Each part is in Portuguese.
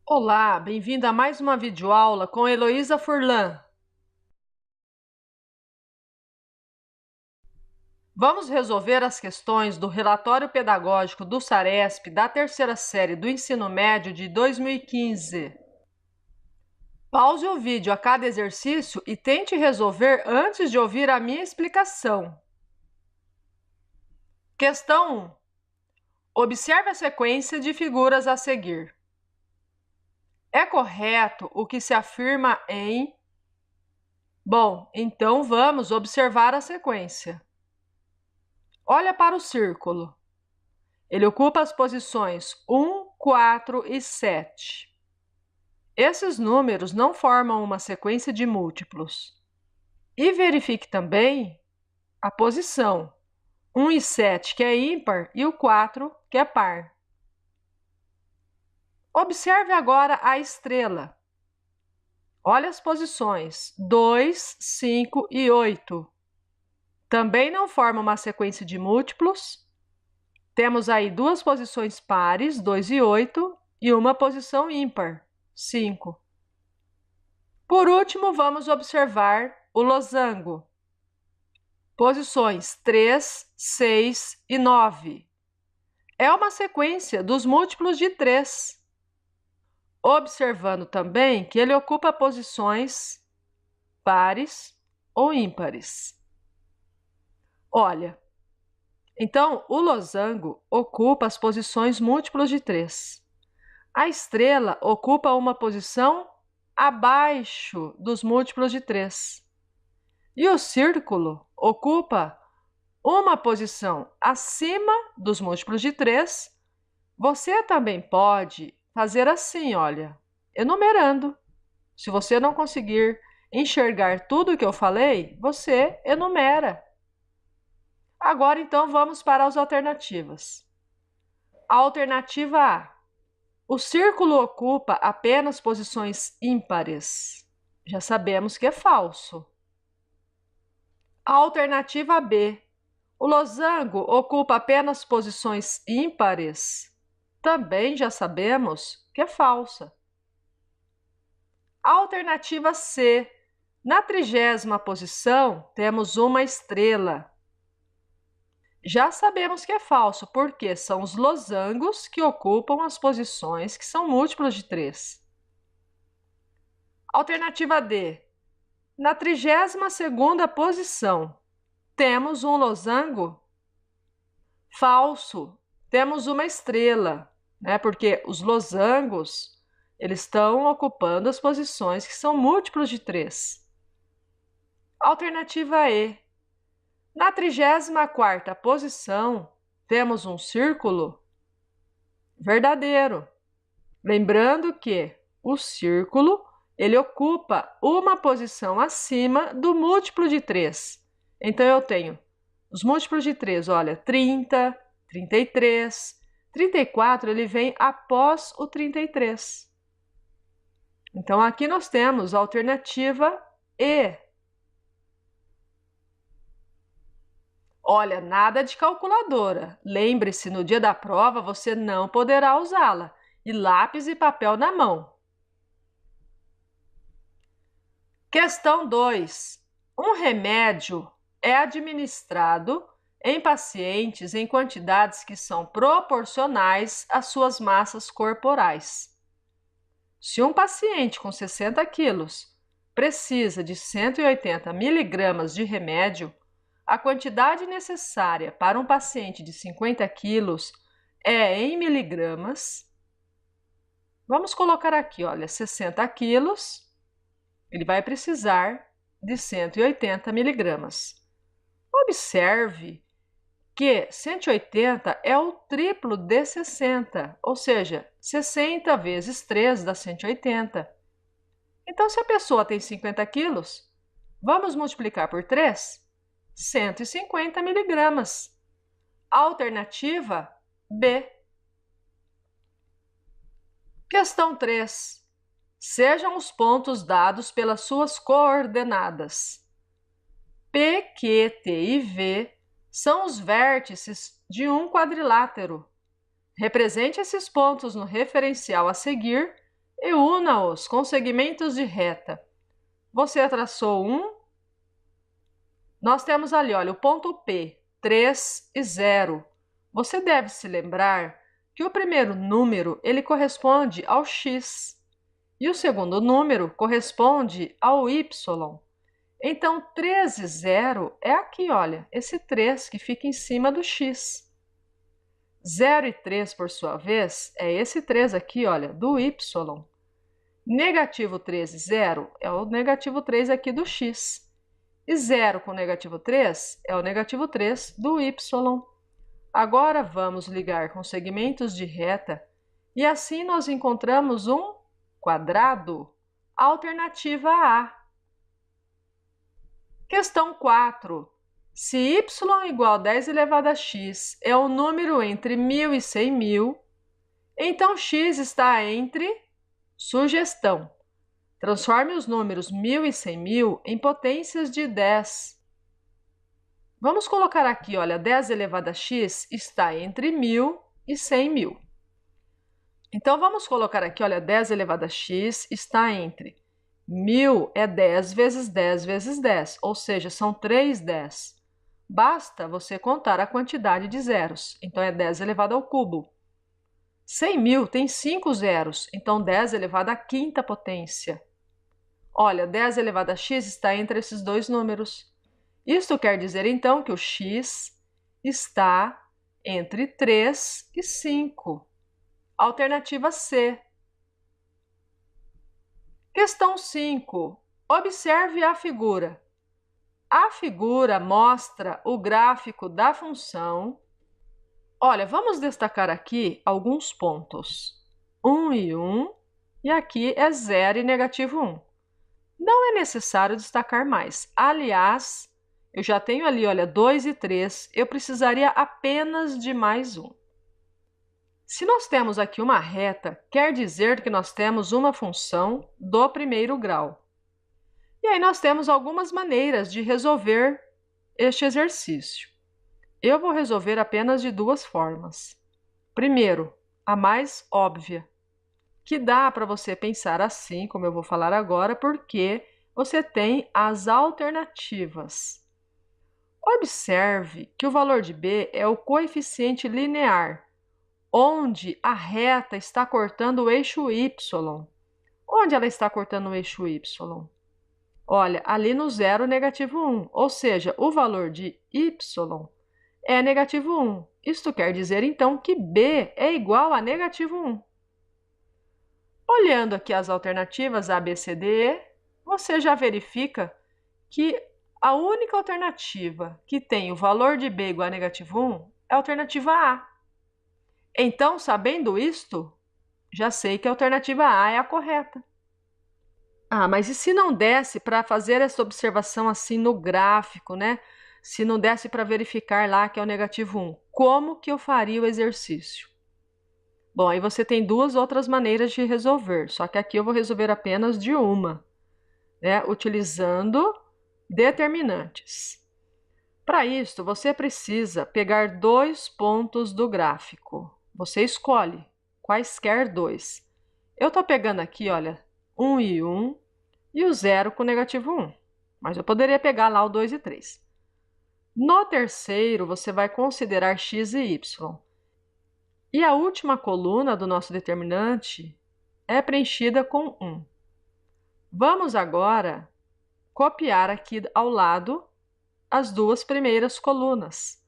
Olá, bem-vinda a mais uma videoaula com Heloísa Furlan. Vamos resolver as questões do relatório pedagógico do SARESP da terceira série do ensino médio de 2015. Pause o vídeo a cada exercício e tente resolver antes de ouvir a minha explicação. Questão 1. Observe a sequência de figuras a seguir. É correto o que se afirma em... Bom, então vamos observar a sequência. Olha para o círculo. Ele ocupa as posições 1, 4 e 7. Esses números não formam uma sequência de múltiplos. E verifique também a posição 1 e 7, que é ímpar, e o 4, que é par. Observe agora a estrela. Olha as posições 2, 5 e 8. Também não forma uma sequência de múltiplos. Temos aí duas posições pares, 2 e 8, e uma posição ímpar, 5. Por último, vamos observar o losango. Posições 3, 6 e 9. É uma sequência dos múltiplos de 3. Observando também que ele ocupa posições pares ou ímpares. Olha, então o losango ocupa as posições múltiplos de 3. A estrela ocupa uma posição abaixo dos múltiplos de 3. E o círculo ocupa uma posição acima dos múltiplos de 3. Você também pode fazer assim, olha, enumerando. Se você não conseguir enxergar tudo o que eu falei, você enumera. Agora, então, vamos para as alternativas. A alternativa A. O círculo ocupa apenas posições ímpares. Já sabemos que é falso. A alternativa B. O losango ocupa apenas posições ímpares. Também já sabemos que é falsa. A alternativa C. Na 30ª posição, temos uma estrela. Já sabemos que é falso, porque são os losangos que ocupam as posições que são múltiplos de 3. Alternativa D. Na 32ª posição, temos um losango? Falso. Temos uma estrela, né? Porque os losangos, eles estão ocupando as posições que são múltiplos de 3. Alternativa E. Na 34ª posição, temos um círculo? Verdadeiro. Lembrando que o círculo, ele ocupa uma posição acima do múltiplo de 3. Então, eu tenho os múltiplos de 3, olha, 30, 33, 34, ele vem após o 33. Então, aqui nós temos a alternativa E. Olha, nada de calculadora. Lembre-se, no dia da prova você não poderá usá-la. E lápis e papel na mão. Questão 2. Um remédio é administrado em pacientes em quantidades que são proporcionais às suas massas corporais. Se um paciente com 60 quilos precisa de 180 miligramas de remédio, a quantidade necessária para um paciente de 50 quilos é em miligramas. Vamos colocar aqui, olha, 60 quilos, ele vai precisar de 180 miligramas. Observe que 180 é o triplo de 60, ou seja, 60 vezes 3 dá 180. Então, se a pessoa tem 50 quilos, vamos multiplicar por 3? 150 miligramas. Alternativa B. Questão 3. Sejam os pontos dados pelas suas coordenadas. P, Q, T e V são os vértices de um quadrilátero. Represente esses pontos no referencial a seguir e una-os com segmentos de reta. Você traçou um. Nós temos ali, olha, o ponto P, 3 e 0. Você deve se lembrar que o primeiro número ele corresponde ao x e o segundo número corresponde ao y. Então, 3 e 0 é aqui, olha, esse 3 que fica em cima do x. 0 e 3, por sua vez, é esse 3 aqui, olha, do y. Negativo 3 e 0 é o negativo 3 aqui do x. E 0 com negativo 3 é o negativo 3 do y. Agora vamos ligar com segmentos de reta e assim nós encontramos um quadrado. Alternativa A. Questão 4. Se y igual a 10 elevado a x é um número entre 1000 e 100.000, então x está entre... Sugestão. Transforme os números 1000 e 100.000 em potências de 10. Vamos colocar aqui, olha, 10 elevado a x está entre 1000 e 100.000. Então, vamos colocar aqui, olha, 10 elevado a x está entre 1000 é 10 vezes 10 vezes 10, ou seja, são 3 10. Basta você contar a quantidade de zeros, então é 10 elevado ao cubo. 100.000 tem 5 zeros, então 10 elevado à quinta potência. Olha, 10 elevado a x está entre esses dois números. Isto quer dizer, então, que o x está entre 3 e 5. Alternativa C. Questão 5. Observe a figura. A figura mostra o gráfico da função. Olha, vamos destacar aqui alguns pontos. 1 e 1, e aqui é 0 e negativo 1. Não é necessário destacar mais. Aliás, eu já tenho ali, olha, 2 e 3, eu precisaria apenas de mais um. Se nós temos aqui uma reta, quer dizer que nós temos uma função do primeiro grau. E aí nós temos algumas maneiras de resolver este exercício. Eu vou resolver apenas de duas formas. Primeiro, a mais óbvia, que dá para você pensar assim, como eu vou falar agora, porque você tem as alternativas. Observe que o valor de b é o coeficiente linear, onde a reta está cortando o eixo y. Onde ela está cortando o eixo y? Olha, ali no 0, negativo 1, ou seja, o valor de y é negativo 1. Isto quer dizer, então, que b é igual a negativo 1. Olhando aqui as alternativas A, B, C, D, E, você já verifica que a única alternativa que tem o valor de b igual a negativo 1 é a alternativa A. Então, sabendo isto, já sei que a alternativa A é a correta. Ah, mas e se não desse para fazer essa observação assim no gráfico, né? Se não desse para verificar lá que é o negativo 1, como que eu faria o exercício? Bom, aí você tem duas outras maneiras de resolver, só que aqui eu vou resolver apenas de uma, né? Utilizando determinantes. Para isso, você precisa pegar dois pontos do gráfico. Você escolhe quaisquer dois. Eu estou pegando aqui, olha, 1 e 1 e o 0 com negativo 1, mas eu poderia pegar lá o 2 e 3. No terceiro, você vai considerar x e y. E a última coluna do nosso determinante é preenchida com 1. Vamos agora copiar aqui ao lado as duas primeiras colunas.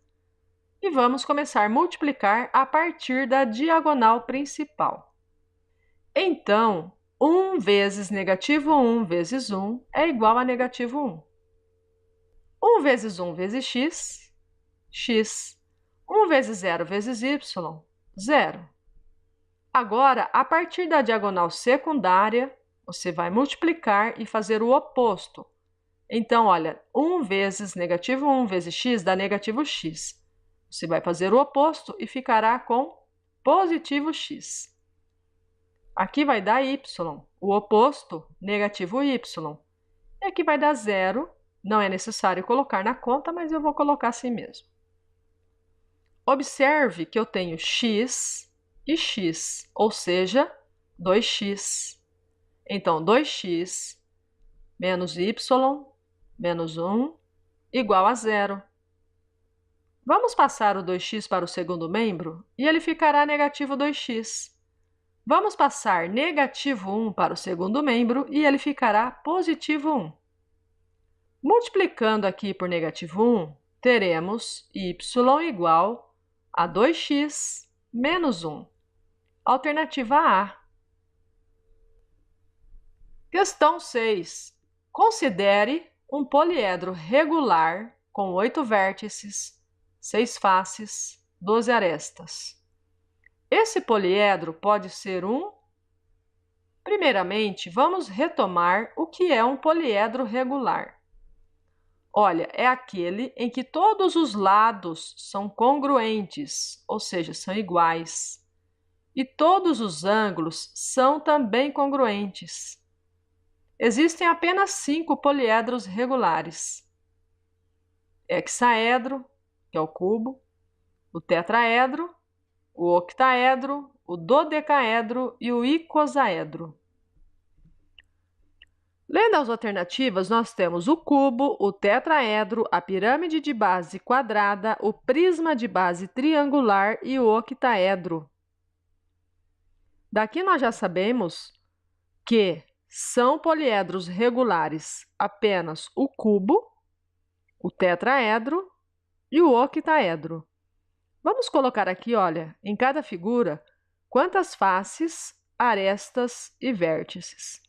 E vamos começar a multiplicar a partir da diagonal principal. Então, 1 vezes negativo 1 vezes 1 é igual a negativo 1. 1 vezes 1 vezes x, x. 1 vezes 0 vezes y, 0. Agora, a partir da diagonal secundária, você vai multiplicar e fazer o oposto. Então, olha, 1 vezes negativo 1 vezes x dá negativo x. Você vai fazer o oposto e ficará com positivo x. Aqui vai dar y, o oposto, negativo y. E aqui vai dar 0. Não é necessário colocar na conta, mas eu vou colocar assim mesmo. Observe que eu tenho x e x, ou seja, 2x. Então, 2x menos y menos 1 igual a 0. Vamos passar o 2x para o segundo membro e ele ficará negativo 2x. Vamos passar negativo 1 para o segundo membro e ele ficará positivo 1. Multiplicando aqui por negativo 1, teremos y igual a 2x menos 1. Alternativa A. Questão 6. Considere um poliedro regular com 8 vértices, 6 faces, 12 arestas. Esse poliedro pode ser um... Primeiramente, vamos retomar o que é um poliedro regular. Olha, é aquele em que todos os lados são congruentes, ou seja, são iguais. E todos os ângulos são também congruentes. Existem apenas 5 poliedros regulares: hexaedro, que é o cubo, o tetraedro, o octaedro, o dodecaedro e o icosaedro. Lendo as alternativas, nós temos o cubo, o tetraedro, a pirâmide de base quadrada, o prisma de base triangular e o octaedro. Daqui nós já sabemos que são poliedros regulares apenas o cubo, o tetraedro e o octaedro. Vamos colocar aqui, olha, em cada figura, quantas faces, arestas e vértices.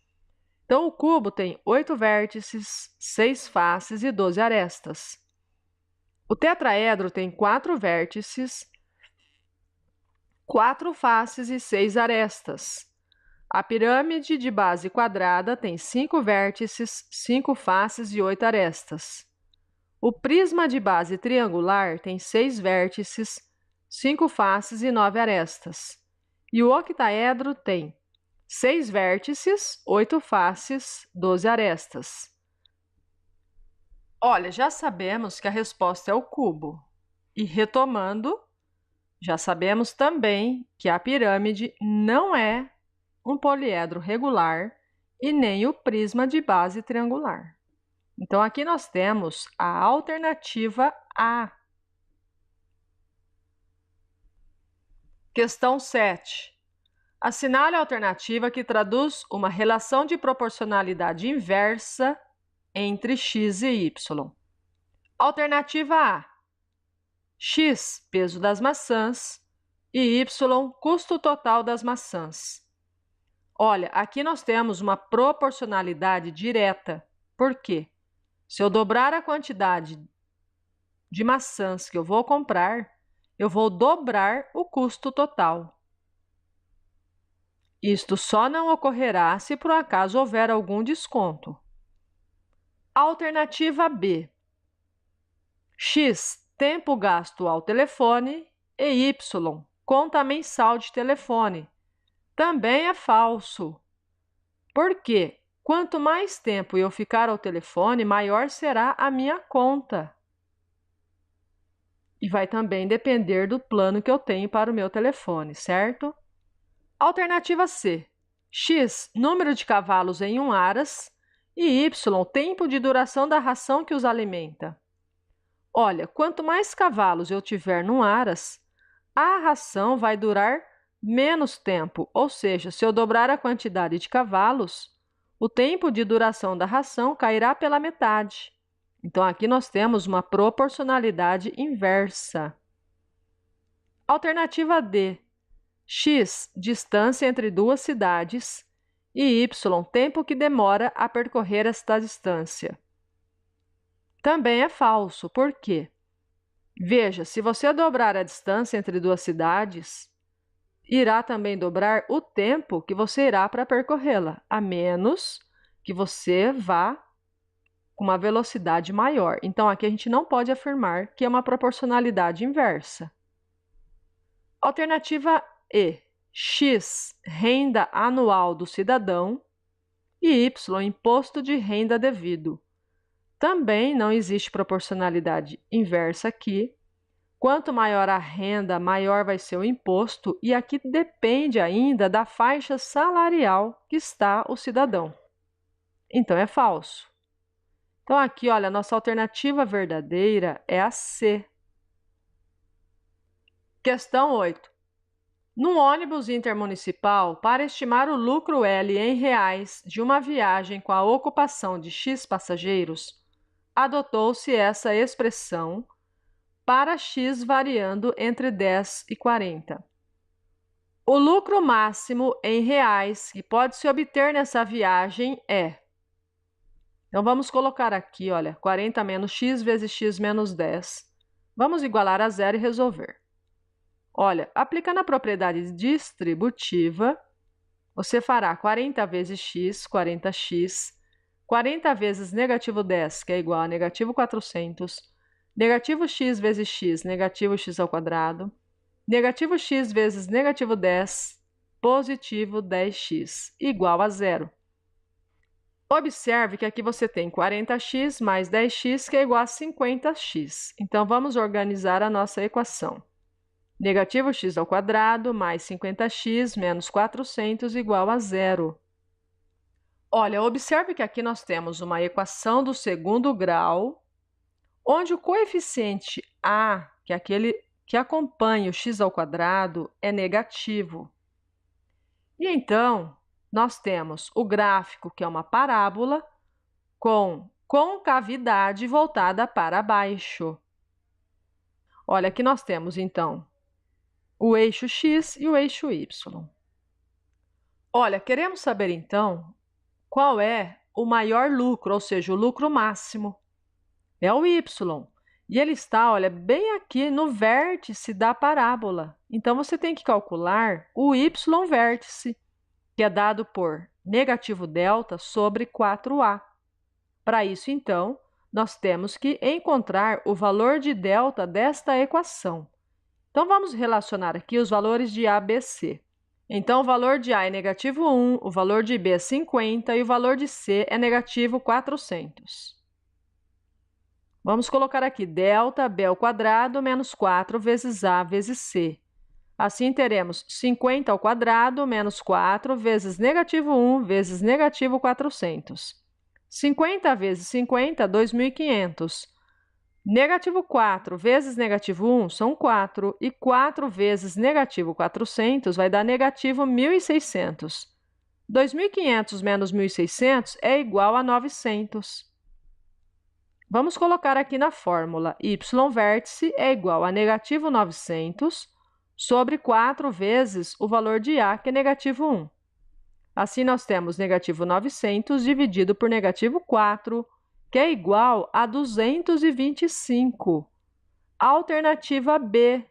Então, o cubo tem 8 vértices, 6 faces e 12 arestas. O tetraedro tem 4 vértices, 4 faces e 6 arestas. A pirâmide de base quadrada tem 5 vértices, 5 faces e 8 arestas. O prisma de base triangular tem 6 vértices, 5 faces e 9 arestas. E o octaedro tem 6 vértices, 8 faces, 12 arestas. Olha, já sabemos que a resposta é o cubo. E retomando, já sabemos também que a pirâmide não é um poliedro regular e nem o prisma de base triangular. Então, aqui nós temos a alternativa A. Questão 7. Assinale a alternativa que traduz uma relação de proporcionalidade inversa entre x e y. Alternativa A: x, peso das maçãs, e y, custo total das maçãs. Olha, aqui nós temos uma proporcionalidade direta. Por quê? Se eu dobrar a quantidade de maçãs que eu vou comprar, eu vou dobrar o custo total. Isto só não ocorrerá se por acaso houver algum desconto. Alternativa B: x, tempo gasto ao telefone, e y, conta mensal de telefone. Também é falso. Por quê? Quanto mais tempo eu ficar ao telefone, maior será a minha conta. E vai também depender do plano que eu tenho para o meu telefone, certo? Alternativa C: x, número de cavalos em 1 aras, e y, tempo de duração da ração que os alimenta. Olha, quanto mais cavalos eu tiver num aras, a ração vai durar menos tempo, ou seja, se eu dobrar a quantidade de cavalos, o tempo de duração da ração cairá pela metade. Então, aqui nós temos uma proporcionalidade inversa. Alternativa D: x, distância entre 2 cidades, e y, tempo que demora a percorrer esta distância. Também é falso. Por quê? Veja, se você dobrar a distância entre 2 cidades, irá também dobrar o tempo que você irá para percorrê-la, a menos que você vá com uma velocidade maior. Então, aqui a gente não pode afirmar que é uma proporcionalidade inversa. Alternativa E: x, renda anual do cidadão, e y, imposto de renda devido. Também não existe proporcionalidade inversa aqui, Quanto maior a renda, maior vai ser o imposto, e aqui depende ainda da faixa salarial que está o cidadão. Então, é falso. Então, aqui, olha, a nossa alternativa verdadeira é a C. Questão 8. No ônibus intermunicipal, para estimar o lucro L em reais de uma viagem com a ocupação de X passageiros, adotou-se essa expressão para X variando entre 10 e 40. O lucro máximo em reais que pode se obter nessa viagem é... Então, vamos colocar aqui, olha, 40 menos x vezes x menos 10. Vamos igualar a zero e resolver. Olha, aplicando a propriedade distributiva, você fará 40 vezes x, 40x, 40 vezes negativo 10, que é igual a negativo 400, negativo x vezes x, negativo x ao quadrado, negativo x vezes negativo 10, positivo 10x, igual a zero. Observe que aqui você tem 40x mais 10x, que é igual a 50x. Então, vamos organizar a nossa equação. Negativo x ao quadrado mais 50x menos 400 igual a zero. Olha, observe que aqui nós temos uma equação do segundo grau, onde o coeficiente a, que é aquele que acompanha o x ao quadrado, é negativo. E então, nós temos o gráfico, que é uma parábola, com concavidade voltada para baixo. Olha, aqui nós temos, então, o eixo x e o eixo y. Olha, queremos saber, então, qual é o maior lucro, ou seja, o lucro máximo. É o y. E ele está, olha, bem aqui no vértice da parábola. Então, você tem que calcular o y vértice, que é dado por negativo delta sobre 4a. Para isso, então, nós temos que encontrar o valor de delta desta equação. Então, vamos relacionar aqui os valores de A, B, C. Então, o valor de A é negativo 1, o valor de B é 50 e o valor de C é negativo 400. Vamos colocar aqui delta B ao quadrado menos 4 vezes A vezes C. Assim, teremos 50 ao quadrado menos 4 vezes negativo 1 vezes negativo 400. 50 vezes 50, 2.500. Negativo 4 vezes negativo 1 são 4, e 4 vezes negativo 400 vai dar negativo 1.600. 2.500 menos 1.600 é igual a 900. Vamos colocar aqui na fórmula. Y vértice é igual a negativo 900 sobre 4 vezes o valor de A, que é negativo 1. Assim, nós temos negativo 900 dividido por negativo 4, que é igual a 225. Alternativa B.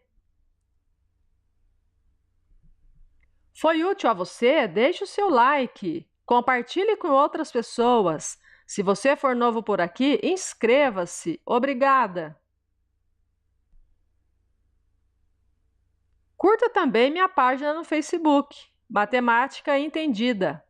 Foi útil a você? Deixe o seu like, compartilhe com outras pessoas. Se você for novo por aqui, inscreva-se. Obrigada! Curta também minha página no Facebook, Matemática Entendida.